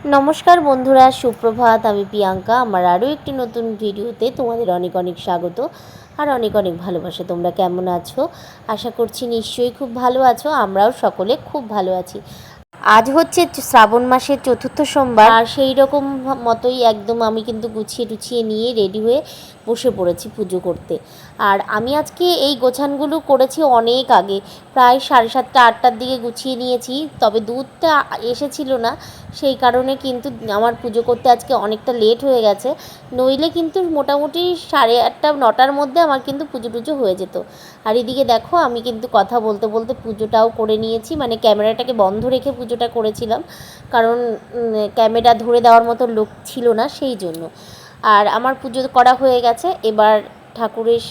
নমস্কার বন্ধুরা, সুপ্রভাত। আমি প্রিয়াঙ্কা। আমার আরও একটি নতুন ভিডিওতে তোমাদের অনেক অনেক স্বাগত আর অনেক অনেক ভালোবাসা। তোমরা কেমন আছো? আশা করছি নিশ্চয়ই খুব ভালো আছো। আমরাও সকলে খুব ভালো আছি। আজ হচ্ছে শ্রাবণ মাসের চতুর্থ সোমবার, আর সেই রকম মতোই একদম আমি কিন্তু গুছিয়ে টুছিয়ে নিয়ে রেডি হয়ে বসে পড়েছি পুজো করতে। আর আমি আজকে এই গোছানগুলো করেছি অনেক আগে, প্রায় 7:30-8টার দিকে গুছিয়ে নিয়েছি। তবে দুধটা এসেছিল না, সেই কারণে কিন্তু আমার পুজো করতে আজকে অনেকটা লেট হয়ে গেছে। নইলে কিন্তু মোটামুটি 8:30-9টার মধ্যে আমার কিন্তু পুজো টুজো হয়ে যেত। আর এদিকে দেখো, আমি কিন্তু কথা বলতে বলতে পুজোটাও করে নিয়েছি, মানে ক্যামেরাটাকে বন্ধ রেখে পুজোটা করেছিলাম, কারণ ক্যামেরা ধরে দেওয়ার মতো লোক ছিল না, সেই জন্য। আর আমার পুজো করা হয়ে গেছে। এবার ঠাকুরের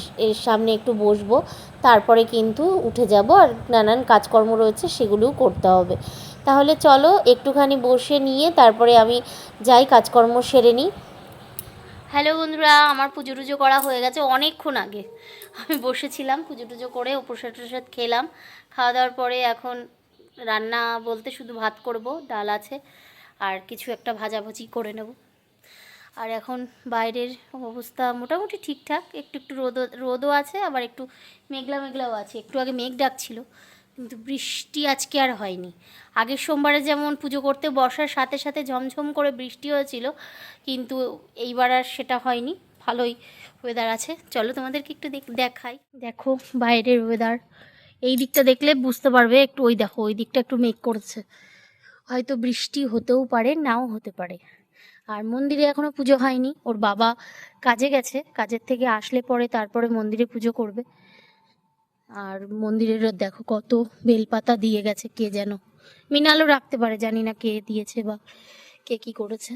সামনে একটু বসবো, তারপরে কিন্তু উঠে যাব। আর নানান কাজকর্ম রয়েছে, সেগুলোও করতে হবে। তাহলে চলো একটুখানি বসে নিয়ে তারপরে আমি যাই, কাজকর্ম সেরে নিই। হ্যালো বন্ধুরা, আমার পুজো টুজো করা হয়ে গেছে অনেকক্ষণ আগে। আমি বসেছিলাম, পুজো টুজো করে প্রসাদ টসাদ খেলাম। খাওয়া দাওয়ার পরে এখন রান্না বলতে শুধু ভাত করব, ডাল আছে, আর কিছু একটা ভাজাভুজি করে নেব। আর এখন বাইরের অবস্থা মোটামুটি ঠিকঠাক, একটু একটু রোদও আছে, আবার একটু মেঘলা মেঘলাও আছে। একটু আগে মেঘ ডাকছিল, কিন্তু বৃষ্টি আজকে আর হয়নি। আগের সোমবারে যেমন পুজো করতে বর্ষার সাথে সাথে ঝমঝম করে বৃষ্টি হয়েছিল, কিন্তু এইবার আর সেটা হয়নি। ভালোই ওয়েদার আছে। চলো তোমাদেরকে একটু দেখাই। দেখো বাইরের ওয়েদার, এই দিকটা দেখলে বুঝতে পারবে। একটু ওই দেখো, ওই দিকটা একটু মেঘ করেছে, হয়তো বৃষ্টি হতেও পারে, নাও হতে পারে। আর মন্দিরে এখনও পুজো হয়নি, ওর বাবা কাজে গেছে, কাজের থেকে আসলে পরে তারপরে মন্দিরে পুজো করবে। আর মন্দিরের দেখো কত বেলপাতা দিয়ে গেছে, কে যেন মিনালও রাখতে পারে, জানি না কে দিয়েছে বা কে কি করেছে।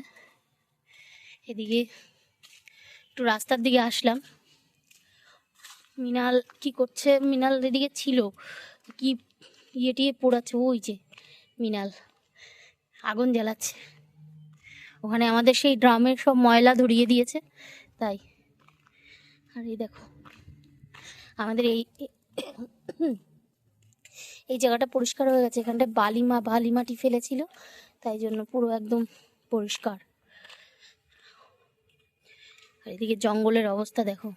এদিকে একটু রাস্তার দিকে আসলাম, মিনাল কি করছে? মিনাল এদিকে ছিল, কি টিয়ে পোড়াচ্ছে। ওই যে মিনাল আগুন জ্বালাচ্ছে ওখানে, আমাদের সেই ড্রামের সব ময়লা ধরিয়ে দিয়েছে তাই। আর এই দেখো আমাদের এই জায়গাটা পরিষ্কার হয়ে গেছে। এখানটায় বালি মাটি ফেলেছিল, তাই জন্য পুরো একদম পরিষ্কার। আর এদিকে জঙ্গলের অবস্থা দেখো,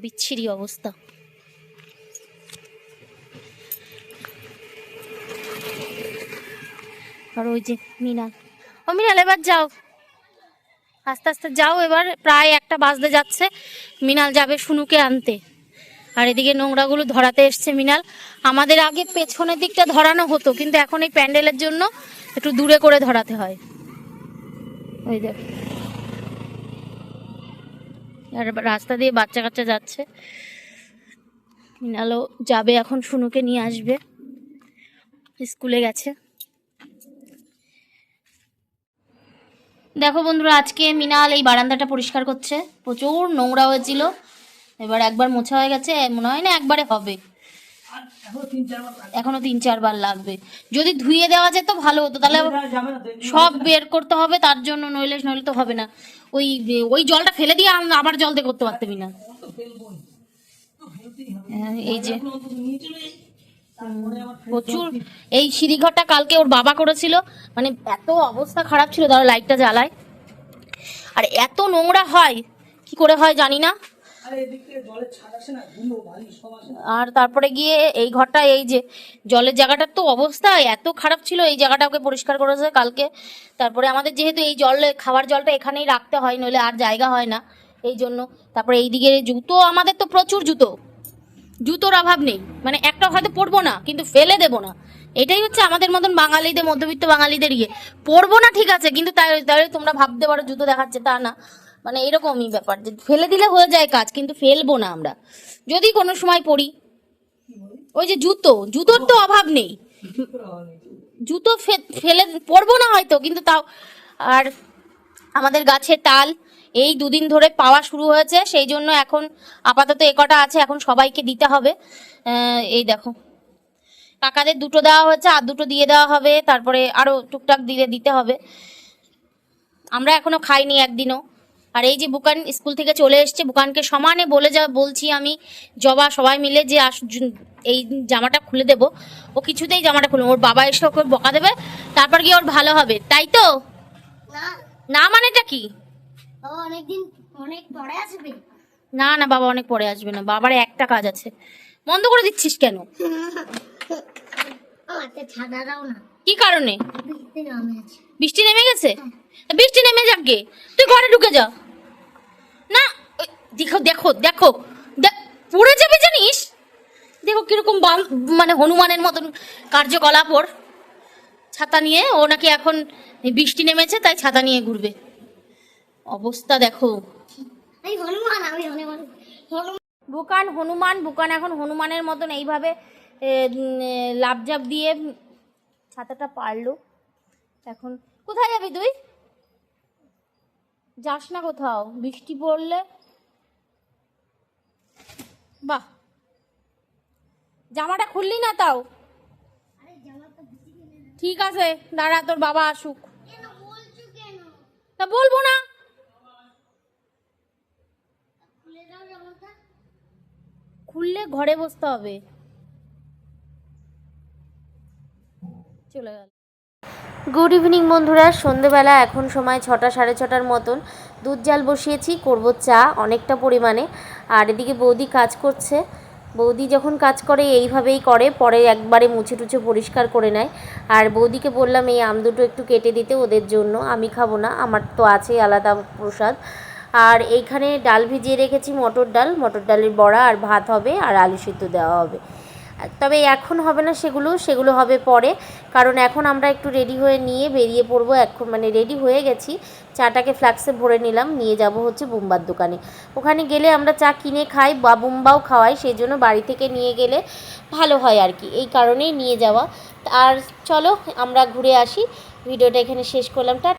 বিচ্ছিরি অবস্থা। আর ওই যে মিনাল, ও মিনাল এবার যাও, আস্তে আস্তে যাও। এবার প্রায় 1টা বাজতে যাচ্ছে, মিনাল যাবে শুনুকে আনতে। আর এদিকে নোংরাগুলো ধরাতে এসছে মিনাল। আমাদের আগে পেছনের দিকটা ধরানো হতো, কিন্তু এখন এই প্যান্ডেলের জন্য একটু দূরে করে ধরাতে হয়। ওই দেখ, আর রাস্তা দিয়ে বাচ্চা কাচ্চা যাচ্ছে। মিনালও যাবে এখন, শুনুকে নিয়ে আসবে, স্কুলে গেছে। দেখো বন্ধুরা, আজকে মিনাল এই বারান্দাটা পরিষ্কার করছে, প্রচুর নোংরা হয়েছিল। এবার একবার মোছা হয়ে গেছে, মনে হয় না একবারে হবে, এখনো 3-4 বার লাগবে। যদি ধুয়ে দেওয়া যেত ভালো হতো, তাহলে সব বের করতে হবে তার জন্য, নইলে তো হবে না। ওই ওই জলটা ফেলে দিয়ে আবার জল দিয়ে করতে পারতেবি না। এই যে প্রচুর, এই সিঁড়িঘরটা কালকে ওর বাবা করেছিল, মানে এত অবস্থা খারাপ ছিল। ধরো লাইটটা জ্বালায়, আর এত নোংরা হয়, কি করে হয় জানি না। আর তারপরে গিয়ে এই ঘরটা, এই যে জলের জায়গাটার তো অবস্থা এত খারাপ ছিল, এই জায়গাটা ওকে পরিষ্কার করেছে কালকে। তারপরে আমাদের যেহেতু এই খাবার জলটা এখানেই রাখতে হয়, নইলে আর জায়গা হয় না, এই জন্য। তারপরে এইদিকে জুতো, আমাদের তো প্রচুর জুতোর অভাব নেই, মানে একটা হয়তো পরবো না, কিন্তু ফেলে দেবো না। এটাই হচ্ছে আমাদের মতন বাঙালিদের, মধ্যবিত্ত বাঙালিদের ইয়ে। পরবো না ঠিক আছে, কিন্তু তাই তোমরা ভাবতে পারো জুতো দেখাচ্ছে, তা না। মানে এরকমই ব্যাপার, যে ফেলে দিলে হয়ে যায় কাজ, কিন্তু ফেলবো না আমরা যদি কোনো সময় পরি। ওই যে জুতোর তো অভাব নেই, জুতো ফেলে পরবো না হয়তো, কিন্তু তাও। আর আমাদের গাছের তাল এই 2 দিন ধরে পাওয়া শুরু হয়েছে, সেই জন্য এখন আপাতত কটা আছে, এখন সবাইকে দিতে হবে। এই দেখো, কাকাদের 2টো দেওয়া হয়েছে, আর 2টো দিয়ে দেওয়া হবে, তারপরে আরো টুকটাক দিতে হবে। আমরা এখনো খাইনি একদিনও। আর এই যে বুকান স্কুল থেকে চলে এসছে, বুকানকে সমানে বলছি আমি, জবা সবাই মিলে যে এই জামাটা খুলে দেবো। ও কিছুতেই জামাটা খুলে, ওর বাবা এসে ওকে বকা দেবে, তারপর গিয়ে ওর ভালো হবে, তাই তো? না না মানেটা কি? বাবা অনেকদিন অনেক পরে আসবে। না না, বাবা অনেক পরে আসবে না, বাবার একটা কাজ আছে। বন্ধ করে দিচ্ছিস কেন? আমাকে ছাদা দাও না, কি কারণে? বৃষ্টি নামেছে। বৃষ্টি নেমে গেছে? তা বৃষ্টি নেমে যাক গে, তুই ঘরে ঢুকে যা। না, ওই দেখো দেখো দেখো, পড়ে যাবে জানিস। দেখো কিরকম মানে হনুমানের মতন কার্যকলাপ ওর। ছাতা নিয়ে ও নাকি এখন বৃষ্টি নেমেছে তাই ছাতা নিয়ে ঘুরবে, অবস্থা দেখো। আমি হনুমান, আমি হনুমান হনুমান। বুকান হনুমান, বুকান এখন হনুমানের মতন এইভাবে লাফঝাপ দিয়ে ছাতাটা পারলো। এখন কোথায় যাবি তুই? যাস না কোথাও, বৃষ্টি পড়লে। বাহ, জামাটা খুললি না তাও? আরে জামাটা ভিজে গেলে না। ঠিক আছে, দাঁড়া তোর বাবা আসুক। কেন বলছো কেন? তা বলবো না? খুলে দাও জামাটা। খুললে ঘরে বসতে হবে। চলে গেল। গুড ইভিনিং বন্ধুরা, সন্ধেবেলা এখন সময় 6টা 6:30 মতন। দুধ জাল বসিয়েছি, করব চা অনেকটা পরিমাণে। আর এদিকে বৌদি কাজ করছে। বৌদি যখন কাজ করে এইভাবেই করে, পরে একবারে মুছে টুছে পরিষ্কার করে নেয়। আর বৌদিকে বললাম এই আম দুটো একটু কেটে দিতে ওদের জন্য, আমি খাবো না, আমার তো আছেই আলাদা প্রসাদ। আর এইখানে ডাল ভিজিয়ে রেখেছি, মটর ডালের বড়া, আর ভাত হবে, আর আলু সিদ্ধ দেওয়া হবে। তবে এখন হবে না, সেগুলো হবে পরে, কারণ এখন আমরা একটু রেডি হয়ে নিয়ে বেরিয়ে পড়বো। এখন মানে রেডি হয়ে গেছি, চাটাকে ফ্লাক্সে ভরে নিলাম, নিয়ে যাব হচ্ছে বুম্বার দোকানে। ওখানে গেলে আমরা চা কিনে খাই বা বুম্বাও খাওয়াই, সেই জন্য বাড়ি থেকে নিয়ে গেলে ভালো হয় আর কি, এই কারণেই নিয়ে যাওয়া। আর চলো আমরা ঘুরে আসি, ভিডিওটা এখানে শেষ করলাম।